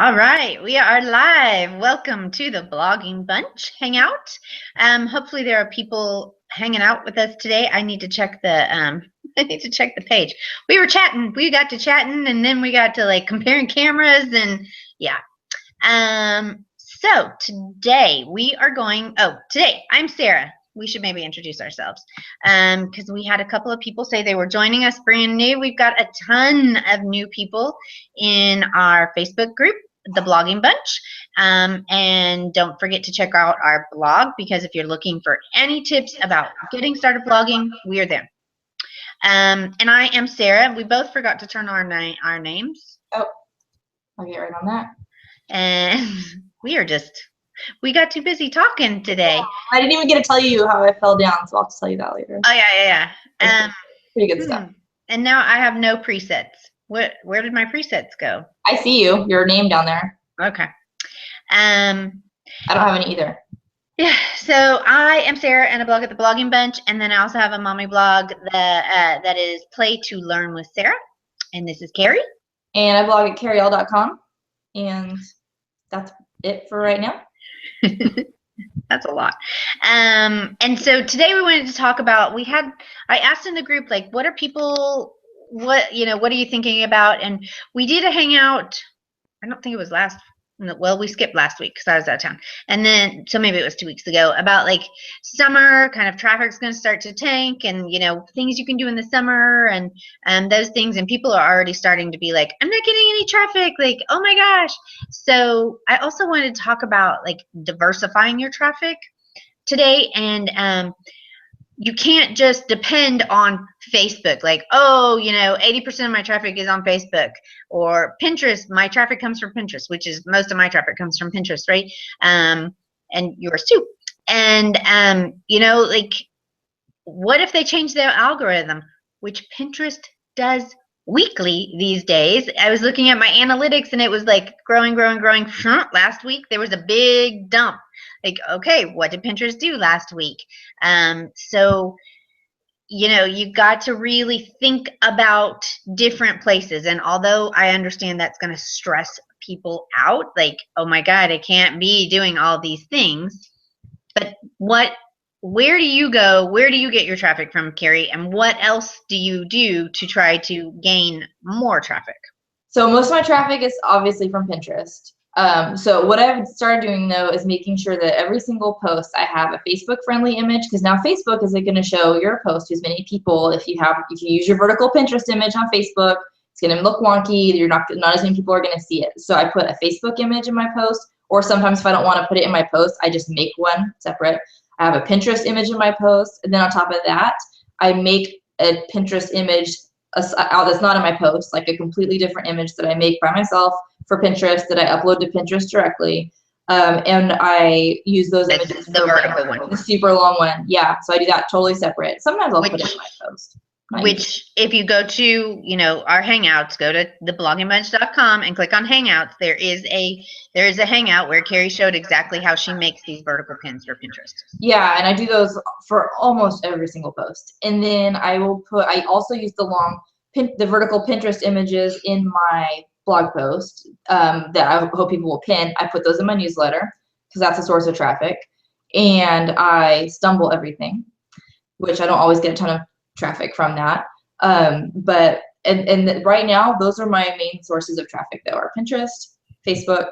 All right, we are live. Welcome to the Blogging Bunch Hangout. Hopefully there are people hanging out with us today. I need to check the I need to check the page. We were chatting. We got to chatting, and then we got to like comparing cameras, and yeah. So today we are going. Oh, today I'm Sarah. We should maybe introduce ourselves because we had a couple of people say they were joining us brand new. We've got a ton of new people in our Facebook group, the Blogging Bunch. And don't forget to check out our blog, because if you're looking for any tips about getting started blogging, we are there. And I am Sarah. We both forgot to turn on our names. Oh, I'll get right on that. And we got too busy talking today. I didn't even get to tell you how I fell down, so I'll have to tell you that later. Oh, yeah. Pretty good stuff. And now I have no presets. Where did my presets go? I see your name down there. Okay. I don't have any either. Yeah, so I am Sarah, and I blog at the Blogging Bunch, and then I also have a mommy blog that is Play to Learn with Sarah, and this is Carrie. And I blog at carriel.com, and that's it for right now. That's a lot. And so today we wanted to talk about, I asked in the group, like, what are you thinking about? And we did a hangout. I don't think it was we skipped last week because I was out of town. And then, so maybe it was 2 weeks ago, about like summer, kind of traffic's going to start to tank, and, things you can do in the summer and those things. And people are already starting to be like, I'm not getting any traffic. Like, oh my gosh. So I also wanted to talk about like diversifying your traffic today. And you can't just depend on Facebook, like, 80% of my traffic is on Facebook, or Pinterest. My traffic comes from Pinterest, which is most of my traffic comes from Pinterest, right? And yours too. And, like, what if they change their algorithm, which Pinterest does weekly these days? I was looking at my analytics, and it was like growing. Last week, there was a big dump. Like, okay, what did Pinterest do last week? So, you got to really think about different places. And although I understand that's going to stress people out, like, oh my God, I can't be doing all these things. But where do you go? Where do you get your traffic from, Carrie? And what else do you do to try to gain more traffic? So most of my traffic is obviously from Pinterest. So what I've started doing though is making sure that every single post I have a Facebook friendly image, because now Facebook isn't going to show your post to as many people. If you use your vertical Pinterest image on Facebook, it's going to look wonky. Not as many people are going to see it. So I put a Facebook image in my post, or sometimes if I don't want to put it in my post, I just make one separate. I have a Pinterest image in my post, and then on top of that, I make a Pinterest image that's not in my post, like a completely different image that I make by myself for Pinterest that I upload to Pinterest directly. And I use those images. The vertical one. The super long one. Yeah. So I do that totally separate. Sometimes I'll put it in my post. Which, if you go to, our Hangouts, go to thebloggingBunch.com and click on Hangouts. There is a Hangout where Carrie showed exactly how she makes these vertical pins for Pinterest. Yeah, and I do those for almost every single post. And then I also use the vertical Pinterest images in my blog post that I hope people will pin. I put those in my newsletter because that's a source of traffic. And I stumble everything, which I don't always get a ton of traffic from that. But right now, those are my main sources of traffic though, are Pinterest, Facebook,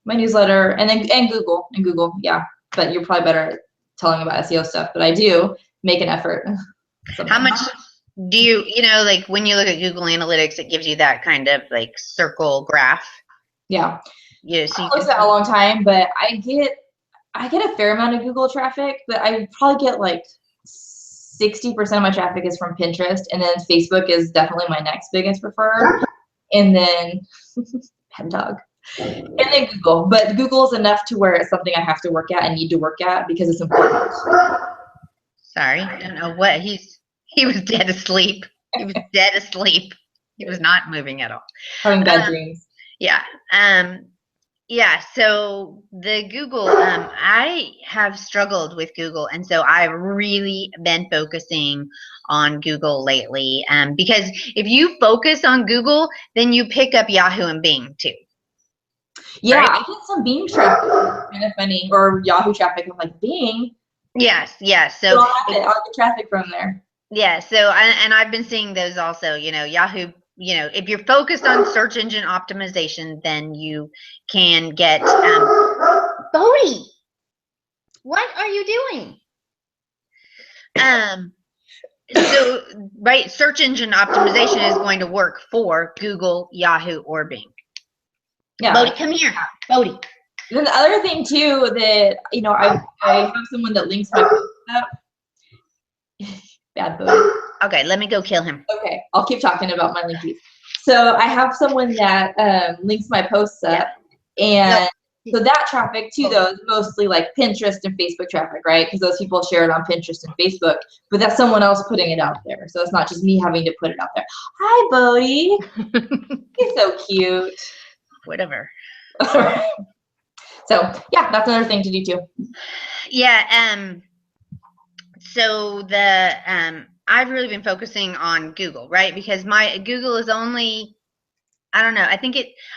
my newsletter, and Google. And Google, yeah. But you're probably better at telling about SEO stuff, but I do make an effort. How much do you, like when you look at Google Analytics, it gives you that kind of like circle graph? Yeah. Yeah. So I've looked at that a long time, but I get a fair amount of Google traffic, but I probably get like 60% of my traffic is from Pinterest, and then Facebook is definitely my next biggest preferred, and then pet dog, and then Google. But Google is enough to where it's something I have to work at and need to work at because it's important. Sorry, I don't know what he was dead asleep. He was dead asleep. He was not moving at all. Having bad dreams. Yeah. Yeah, so the Google, I have struggled with Google, and so I've really been focusing on Google lately, because if you focus on Google, then you pick up Yahoo and Bing too. Yeah, right? I get some Bing traffic. Kind of funny. Or Yahoo traffic. I'm like, Bing? Yes, yes. So So I'll have it. I'll get traffic from there. yeah, so and I've been seeing those also, Yahoo, if you're focused on search engine optimization, then you can get Bodhi, what are you doing? So right, search engine optimization is going to work for Google, Yahoo, or Bing. Yeah. Bodhi, come here. Bodhi. Then the other thing too that I have someone that links my posts up. Bad Bodhi. Okay, let me go kill him. Okay, I'll keep talking about my linkies. So I have someone that links my posts up, and so that traffic too, though, is mostly like Pinterest and Facebook traffic, right? Because those people share it on Pinterest and Facebook, but that's someone else putting it out there. So it's not just me having to put it out there. Hi, Bodhi. He's so cute. Whatever. So yeah, that's another thing to do too. Yeah. So I've really been focusing on Google, right? Because my Google is only, I don't know.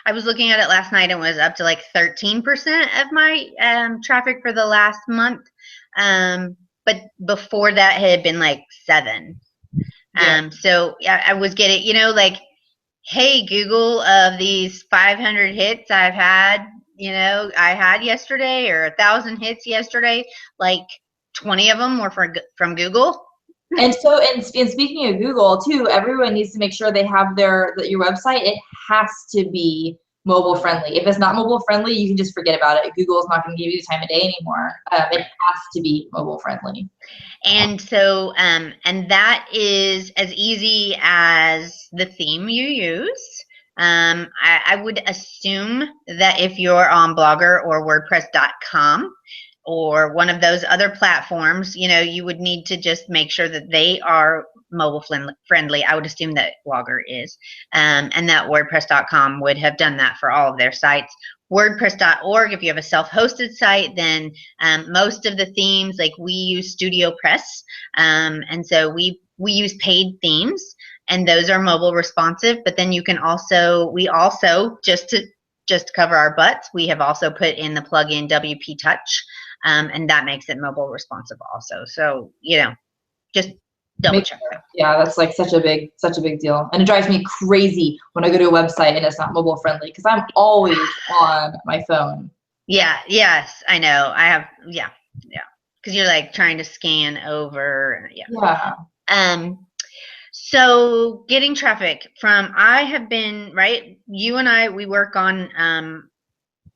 I was looking at it last night and was up to like 13% of my traffic for the last month. But before that it had been like 7. So yeah, I was getting, like, hey Google, of these 500 hits I had yesterday, or 1,000 hits yesterday, like 20 of them were from Google. And so, and speaking of Google too, everyone needs to make sure they have your website. It has to be mobile friendly. If it's not mobile friendly, you can just forget about it. Google is not going to give you the time of day anymore. It has to be mobile friendly. And so, and that is as easy as the theme you use. I would assume that if you're on Blogger or WordPress.com or one of those other platforms, you would need to just make sure that they are mobile friendly. I would assume that Blogger is, and that WordPress.com would have done that for all of their sites. WordPress.org, if you have a self-hosted site, then most of the themes, like we use Studio Press, and so we use paid themes, and those are mobile responsive. But then we also just to cover our butts, we have also put in the plugin WP Touch, and that makes it mobile responsive also. So just double check that. Yeah, that's like such a big deal, and it drives me crazy when I go to a website and it's not mobile friendly because I'm always on my phone. Yeah. Yes, I know. I have. Yeah. Because you're like trying to scan over. Yeah. So getting traffic from, I have been, right, you and I, we work on,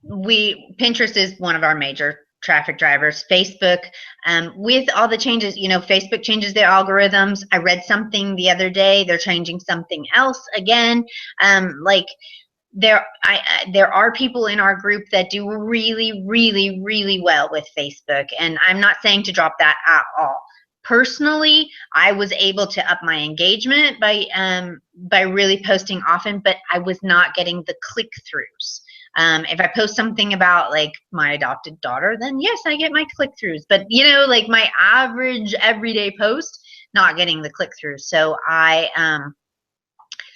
Pinterest is one of our major traffic drivers. Facebook, with all the changes, Facebook changes their algorithms. I read something the other day, they're changing something else again. Like there are people in our group that do really, really, really well with Facebook, and I'm not saying to drop that at all. Personally, I was able to up my engagement by really posting often, but I was not getting the click-throughs. If I post something about like my adopted daughter, then yes, I get my click-throughs. But like my average everyday post, not getting the click-throughs. So I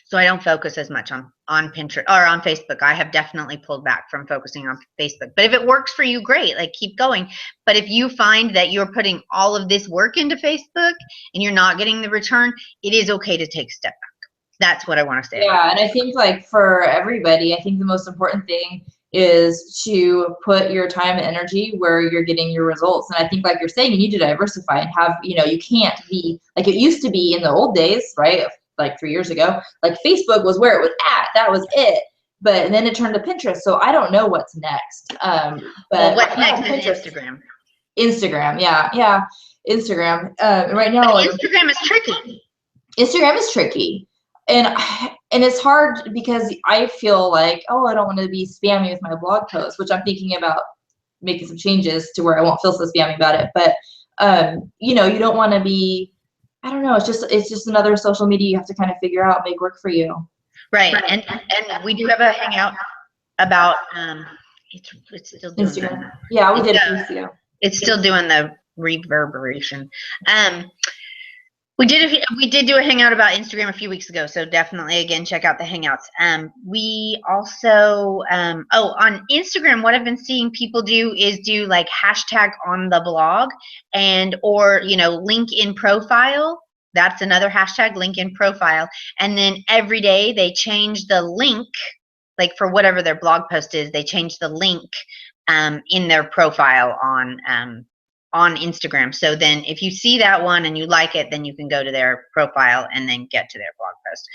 don't focus as much on Pinterest or on Facebook. I have definitely pulled back from focusing on Facebook. But if it works for you, great, like keep going. But if you find that you're putting all of this work into Facebook and you're not getting the return, it is okay to take a step back. That's what I want to say. Yeah, and I think like for everybody, I think the most important thing is to put your time and energy where you're getting your results. And I think like you're saying, you need to diversify and have, you can't be like it used to be in the old days, right? Like 3 years ago, like Facebook was where it was at, that was it. But then it turned to Pinterest. So I don't know what's next. But what's next is Instagram. Instagram, yeah. Instagram. Right now, but Instagram is tricky. Instagram is tricky. And it's hard because I feel like, I don't want to be spammy with my blog posts, which I'm thinking about making some changes to where I won't feel so spammy about it. But you don't want to be, I don't know, it's just another social media you have to kind of figure out, make work for you. Right. And we do have a hangout about it's still doing Instagram. that. Yeah, we did a few weeks ago. It's still doing the reverberation. We did do a hangout about Instagram a few weeks ago, so definitely again check out the hangouts. We also on Instagram, what I've been seeing people do is do like hashtag on the blog and or link in profile. That's another hashtag, link in profile, and then every day they change the link, like for whatever their blog post is, they change the link in their profile on Instagram. So then if you see that one and you like it, then you can go to their profile and then get to their blog post.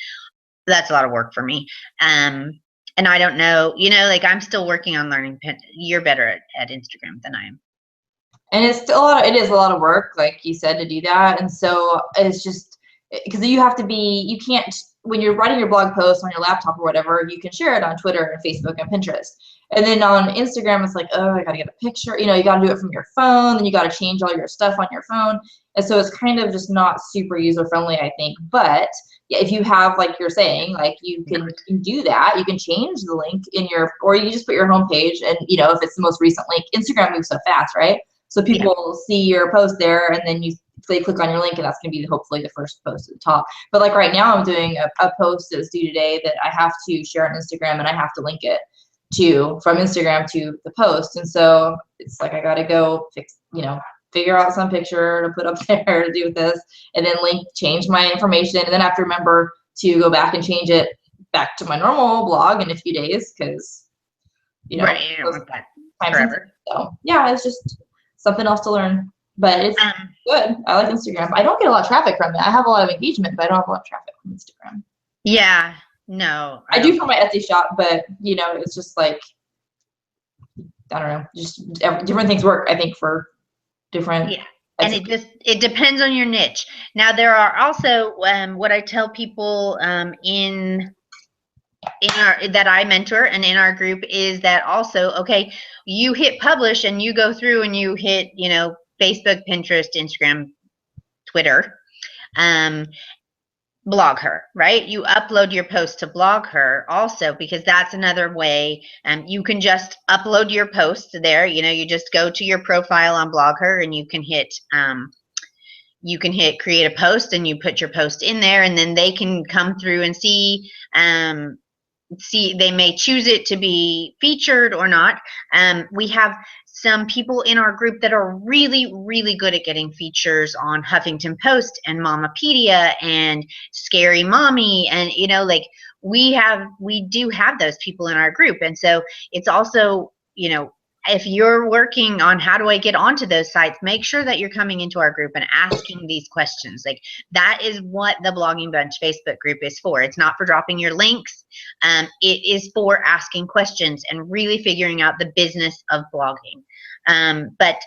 That's a lot of work for me. And I don't know, like I'm still working on learning. You're better at Instagram than I am. And it's still it is a lot of work, like you said, to do that. And so it's just because you can't, when you're writing your blog post on your laptop or whatever, you can share it on Twitter and Facebook and Pinterest. And then on Instagram, it's like, oh, I got to get a picture. You got to do it from your phone. Then you got to change all your stuff on your phone. And so it's kind of just not super user friendly, I think. But yeah, if you have, like you're saying, like you can do that. You can change the link or you just put your homepage, and if it's the most recent link. Instagram moves so fast, right? So people see your post there, and then they click on your link, and that's going to be hopefully the first post at the top. But like right now, I'm doing a post that's due today that I have to share on Instagram, and I have to link it from Instagram to the post. And so it's like I got to go figure out some picture to put up there to do this, and then change my information, and then I have to remember to go back and change it back to my normal blog in a few days because right, forever. So yeah, it's just something else to learn, but it's good. I like Instagram. I don't get a lot of traffic from it. I have a lot of engagement, but I don't have a lot of traffic from Instagram. Yeah, no. I do for my Etsy shop, but it's just like, I don't know, just different things work, I think, for different. Yeah. And it depends on your niche. Now there are also what I tell people that I mentor and in our group is that also, okay, you hit publish and you go through and you hit, Facebook, Pinterest, Instagram, Twitter, blog her, right? You upload your post to blog her also, because that's another way. You can just upload your post there. You just go to your profile on blog her and you can hit create a post, and you put your post in there, and then they can come through and see they may choose it to be featured or not. We have some people in our group that are really, really good at getting features on Huffington Post and Mamapedia and Scary Mommy, and we do have those people in our group. And so it's also, if you're working on how do I get onto those sites, make sure that you're coming into our group and asking these questions. Like, that is what the Blogging Bunch Facebook group is for. It's not for dropping your links. It is for asking questions and really figuring out the business of blogging. But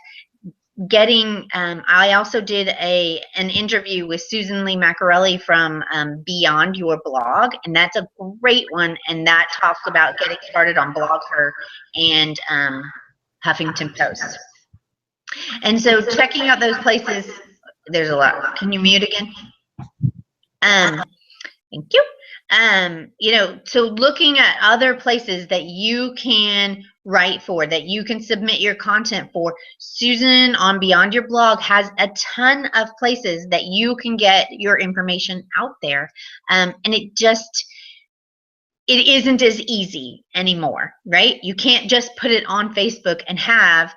getting, I also did an interview with Susan Lee Macarelli from Beyond Your Blog, and that's a great one, and that talks about getting started on BlogHer and Huffington Post. And so checking out those places, there's a lot. Can you mute again? Thank you. So looking at other places that you can write for, that you can submit your content for. Susan on Beyond Your Blog has a ton of places that you can get your information out there. And it isn't as easy anymore, right? You can't just put it on Facebook and have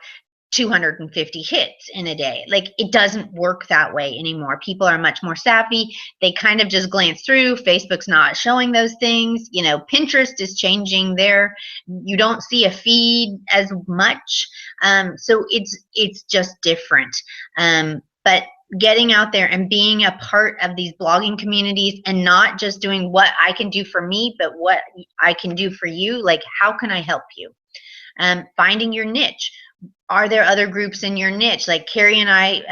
250 hits in a day. Like, it doesn't work that way anymore. People are much more savvy. They kind of just glance through. Facebook's not showing those things. Pinterest is changing you don't see a feed as much. So it's just different. But getting out there and being a part of these blogging communities, and not just doing what I can do for me, but what I can do for you. Like, how can I help you? Finding your niche. Are there other groups in your niche? Like Carrie and I,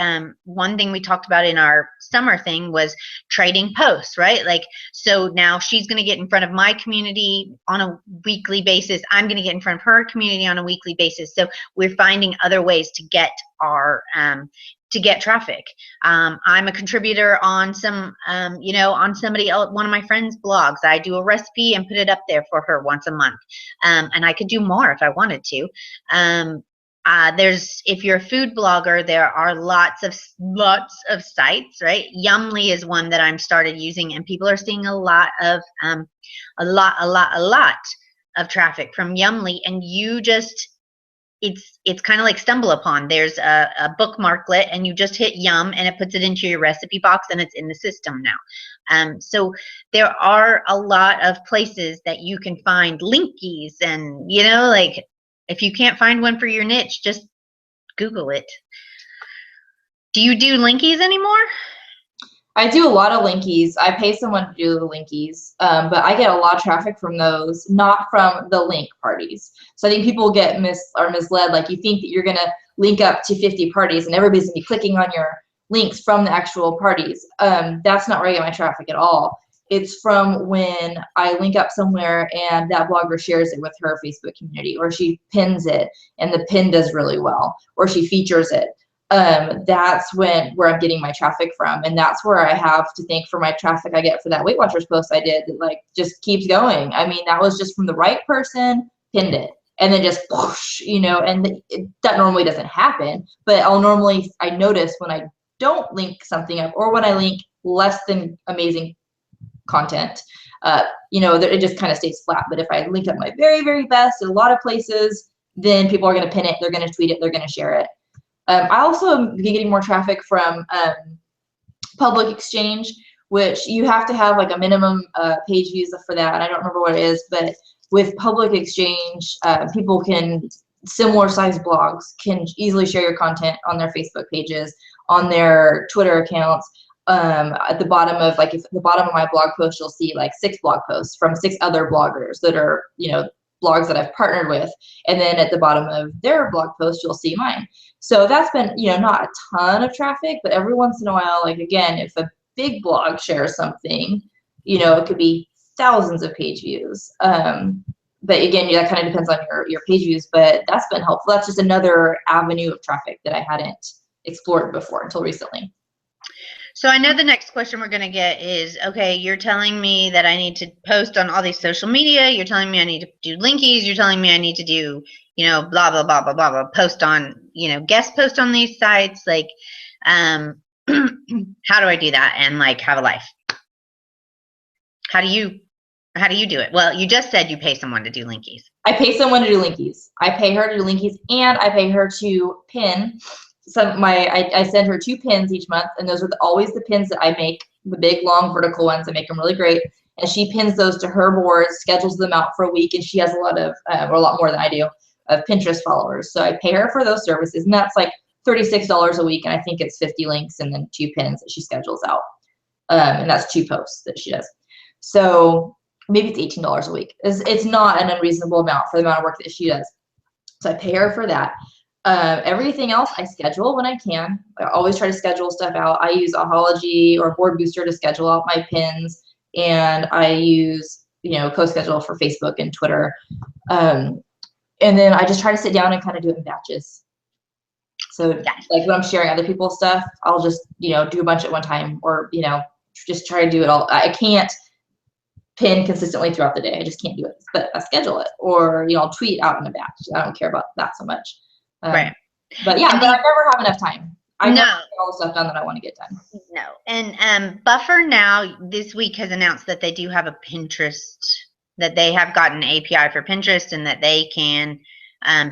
one thing we talked about in our summer thing was trading posts, right? Like, so now she's going to get in front of my community on a weekly basis. I'm going to get in front of her community on a weekly basis. So we're finding other ways to get traffic. I'm a contributor on on somebody else, one of my friends' blogs. I do a recipe and put it up there for her once a month. And I could do more if I wanted to. There's, if you're a food blogger, there are lots of sites, right? Yumly is one that I'm started using, and people are seeing a lot of of traffic from Yumly, and you just, it's kind of like Stumble Upon. There's a bookmarklet, and you just hit Yum, and it puts it into your recipe box, and it's in the system now. So there are a lot of places that you can find linkies, and like, if you can't find one for your niche, just Google it. Do you do linkies anymore? I do a lot of linkies. I pay someone to do the linkies, but I get a lot of traffic from those, not from the link parties. So I think people get misled. Like, you think that you're gonna link up to 50 parties and everybody's gonna be clicking on your links from the actual parties. That's not where I get my traffic at all. It's from when I link up somewhere and that blogger shares it with her Facebook community, or she pins it and the pin does really well, or she features it. That's where I'm getting my traffic from, and that's where I have to thank for my traffic I get for that Weight Watchers post I did that, like, just keeps going. I mean, that was just from the right person, pinned it, and then just whoosh, and that normally doesn't happen, but I notice when I don't link something up, or when I link less than amazing content, it just kind of stays flat. But if I link up my very, very best in a lot of places, then people are going to pin it, they're going to tweet it, they're going to share it. I also am getting more traffic from public exchange, which you have to have like a minimum page views for that. And I don't remember what it is, but with public exchange, similar size blogs can easily share your content on their Facebook pages, on their Twitter accounts. At the bottom of my blog post, you'll see like 6 blog posts from 6 other bloggers that are, blogs that I've partnered with. And then at the bottom of their blog post, you'll see mine. So that's been, not a ton of traffic, but every once in a while, like, again, if a big blog shares something, it could be thousands of page views. But again, that kind of depends on your page views, but that's been helpful. That's just another avenue of traffic that I hadn't explored before until recently. So I know the next question we're going to get is, okay, you're telling me that I need to post on all these social media. You're telling me I need to do linkies. You're telling me I need to do, blah, blah, blah, blah, blah, blah, post on, guest post on these sites. Like, how do I do that and, like, have a life? How do you do it? Well, you just said you pay someone to do linkies. I pay someone to do linkies. I pay her to do linkies, and I pay her to pin. I send her 2 pins each month, and those are always the pins that I make, the big long vertical ones. I make them really great, and she pins those to her board, schedules them out for a week, and she has a lot more than I do, of Pinterest followers. So I pay her for those services, and that's like $36 a week, and I think it's 50 links and then 2 pins that she schedules out, and that's 2 posts that she does. So maybe it's $18 a week. It's not an unreasonable amount for the amount of work that she does. So I pay her for that. Everything else I schedule when I can. I always try to schedule stuff out. I use Ahology or Board Booster to schedule out my pins, and I use, CoSchedule for Facebook and Twitter. And then I just try to sit down and kind of do it in batches. So like when I'm sharing other people's stuff, I'll just, do a bunch at one time, or, just try to do it all. I can't pin consistently throughout the day. I just can't do it, but I schedule it, or, I'll tweet out in a batch. I don't care about that so much. Right. But yeah, but I never have enough time. I never get all the stuff done that I want to get done. No. And Buffer now this week has announced that they do have a Pinterest, that they have gotten an API for Pinterest, and that they can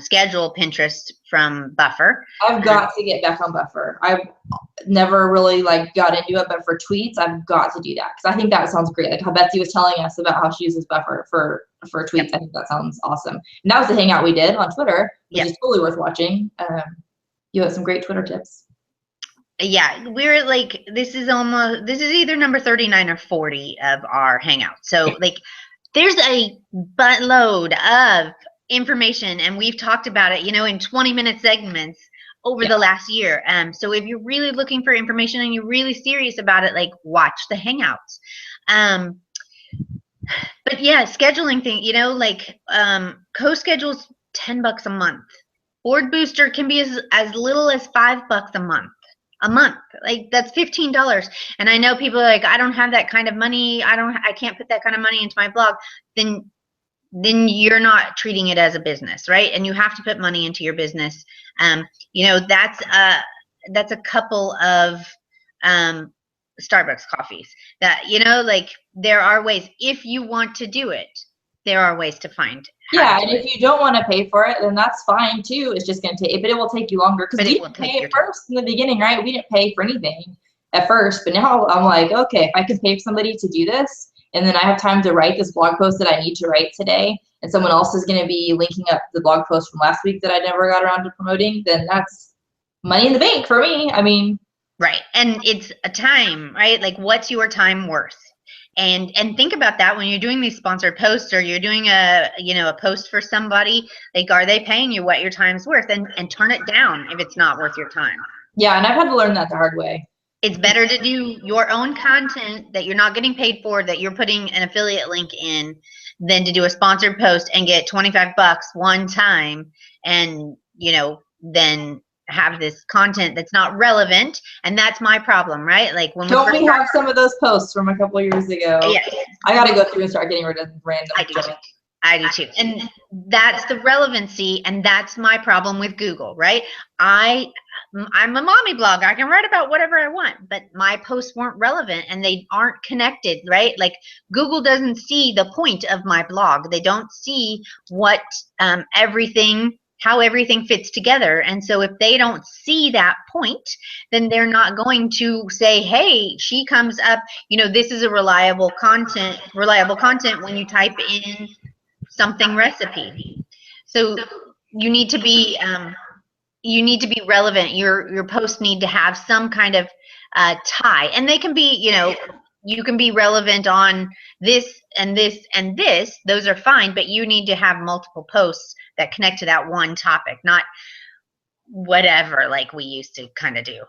schedule Pinterest from Buffer. I've got to get back on Buffer. I've never really got into it, but for tweets, I've got to do that, because I think that sounds great. Like how Betsy was telling us about how she uses Buffer for tweets. Yep. I think that sounds awesome. And that was the hangout we did on Twitter, which is totally worth watching. You have some great Twitter tips. Yeah, we're like, this is either number 39 or 40 of our hangout. So like, there's a buttload of information, and we've talked about it, in 20-minute segments over the last year. So if you're really looking for information and you're really serious about it, like, watch the hangouts. But yeah, scheduling thing, CoSchedule's $10 a month. Board Booster can be as little as $5 a month. Like, that's $15. And I know people are like, I don't have that kind of money. I can't put that kind of money into my blog. Then then you're not treating it as a business, right? And you have to put money into your business. You know, that's a couple of Starbucks coffees that, you know, like there are ways, if you want to do it, there are ways to find how Yeah, to and do if it. you don't want to pay for it, then that's fine too. It's just going to take, but it will take you longer because But we it will didn't pay take at your time. first in the beginning, right? We didn't pay for anything at first, but now I'm like, okay, if I can pay somebody to do this, and then I have time to write this blog post that I need to write today, and someone else is going to be linking up the blog post from last week that I never got around to promoting, then that's money in the bank for me. I mean, right. And it's a time, right? Like what's your time worth? And think about that when you're doing these sponsored posts, or you're doing a, you know, a post for somebody, like are they paying you what your time's worth? And turn it down if it's not worth your time. yeah, and I've had to learn that the hard way. It's better to do your own content that you're not getting paid for, that you're putting an affiliate link in, than to do a sponsored post and get 25 bucks one time, and, you know, then have this content that's not relevant. And that's my problem, right? Like when Don't we we have some of those posts from a couple of years ago? yeah, I got to go through and start getting rid of random I do junk. too. I do too. And that's the relevancy, and that's my problem with Google, right? I'm a mommy blog. I can write about whatever I want, but my posts weren't relevant and they aren't connected, right? Like Google doesn't see the point of my blog. They don't see what how everything fits together. And so if they don't see that point, then they're not going to say, hey, she comes up, you know, this is a reliable content when you type in something recipe. So you need to be relevant. Your posts need to have some kind of tie, and they can be, you know, you can be relevant on this and this and this. Those are fine, but you need to have multiple posts that connect to that one topic, not whatever like we used to kind of do.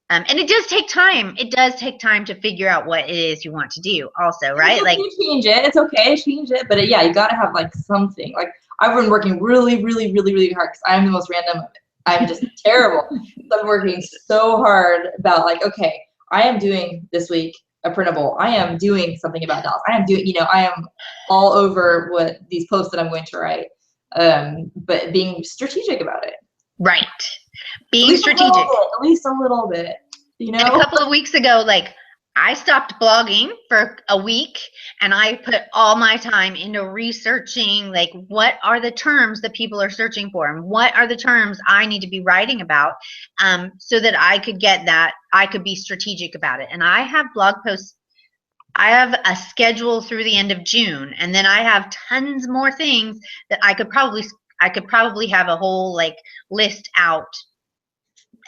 And it does take time. It does take time to figure out what it is you want to do also, right? Like change it. It's okay to change it. But yeah, you got to have like something. Like I've been working really, really, really, really hard because I'm the most random. I'm just terrible. I'm working so hard about like, okay, I am doing this week a printable. I am doing something about dolls. I am doing, you know, I am all over what these posts that I'm going to write. But being strategic about it. Right. Being strategic. At least a little bit, you know? And a couple of weeks ago, like I stopped blogging for a week and I put all my time into researching like what are the terms that people are searching for and what are the terms I need to be writing about, so that I could get that, I could be strategic about it. And I have blog posts. I have a schedule through the end of June, and then I have tons more things that I could probably have a whole like list out,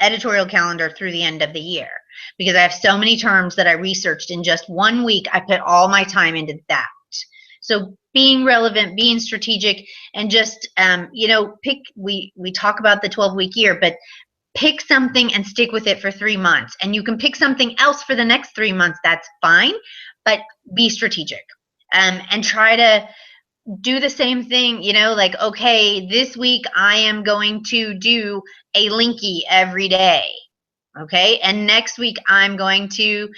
editorial calendar through the end of the year, because I have so many terms that I researched in just 1 week. I put all my time into that. So being relevant, being strategic, and just you know, we talk about the 12-week year, but pick something and stick with it for 3 months, and you can pick something else for the next 3 months. That's fine, but be strategic, and try to do the same thing, you know, like, okay, this week I am going to do a linky every day. Okay. And next week I'm going to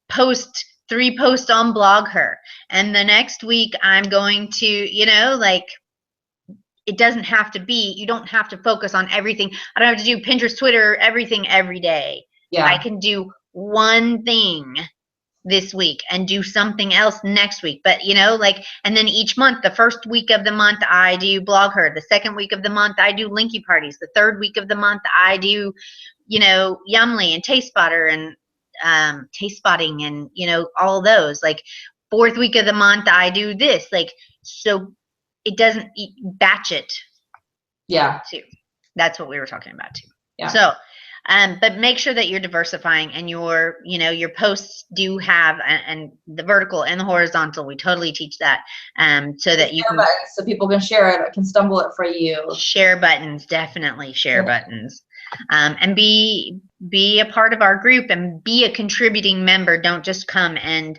post 3 posts on Blog Her. And the next week I'm going to, you know, like, it doesn't have to be, you don't have to focus on everything. I don't have to do Pinterest, Twitter, everything every day. Yeah. I can do one thing this week and do something else next week. But, you know, like, and then each month, the first week of the month, I do Blog Her. The second week of the month, I do Linky Parties. The third week of the month, I do, you know, Yumly and Taste Spotter and Taste Spotting and, you know, all those. Like, fourth week of the month, I do this. Like, so it doesn't batch it. Yeah. Too. That's what we were talking about too. Yeah. So, but make sure that you're diversifying and your, you know, your posts do have, and the vertical and the horizontal, we totally teach that, so that you can, buttons, so people can share it, can stumble it for you. share buttons, definitely share buttons. And be a part of our group and be a contributing member. Don't just come and,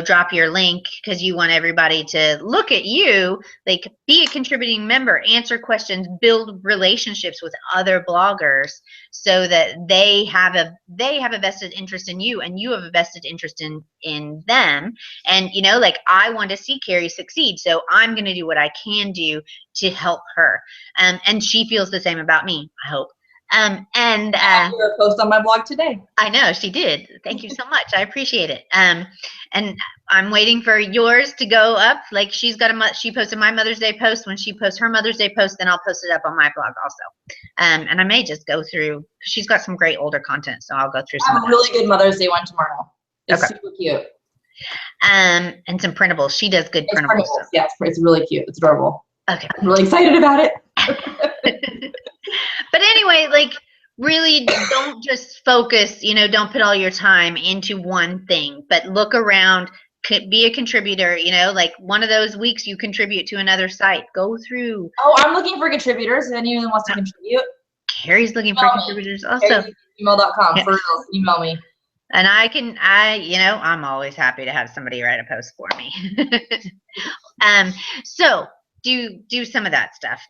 drop your link because you want everybody to look at you. Like, be a contributing member, answer questions, build relationships with other bloggers so that they have a vested interest in you and you have a vested interest in them. And, like, I want to see Carrie succeed, so I'm going to do what I can do to help her. And she feels the same about me, I hope. And I saw a post on my blog today. I know she did. Thank you so much. I appreciate it. And I'm waiting for yours to go up. Like, she posted my Mother's Day post. When she posts her Mother's Day post, then I'll post it up on my blog also. And I may just go through. She's got some great older content, so I'll go through some. I have a really good Mother's Day one tomorrow. It's super cute. And some printables. She does good printables. Yeah, it's really cute. It's adorable. Okay. I'm really excited about it. But anyway, like, really don't just focus, don't put all your time into one thing, but look around, be a contributor, like one of those weeks you contribute to another site, go through. Oh, I'm looking for contributors. If anyone wants to contribute. Carrie's looking for contributors also. Email.com. For real, email me. And I'm always happy to have somebody write a post for me. So do some of that stuff.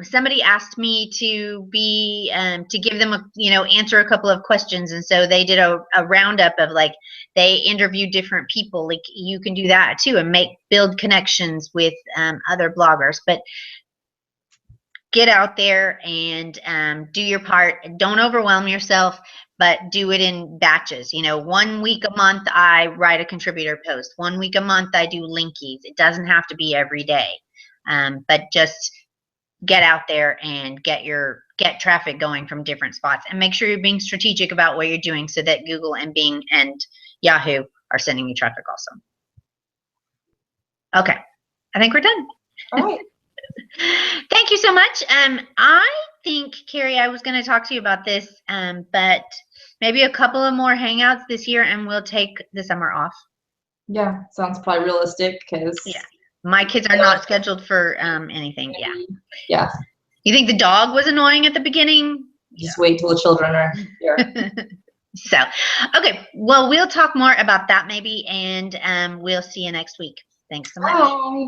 Somebody asked me to give them answer a couple of questions, and so they did a roundup of, like, they interviewed different people. Like, you can do that too and build connections with other bloggers. But get out there and do your part. Don't overwhelm yourself, but do it in batches. 1 week a month I write a contributor post. 1 week a month I do linkies. It doesn't have to be every day, but just get out there and get traffic going from different spots, and make sure you're being strategic about what you're doing so that Google and Bing and Yahoo are sending you traffic also. Okay, I think we're done. All right. Thank you so much. I think, Carrie, I was going to talk to you about this, but maybe a couple of more hangouts this year, and we'll take the summer off. Yeah, sounds probably realistic because my kids are not scheduled for anything. Yeah. You think the dog was annoying at the beginning? Just wait till the children are here. So, okay. Well, we'll talk more about that maybe, and we'll see you next week. Thanks so much. Bye.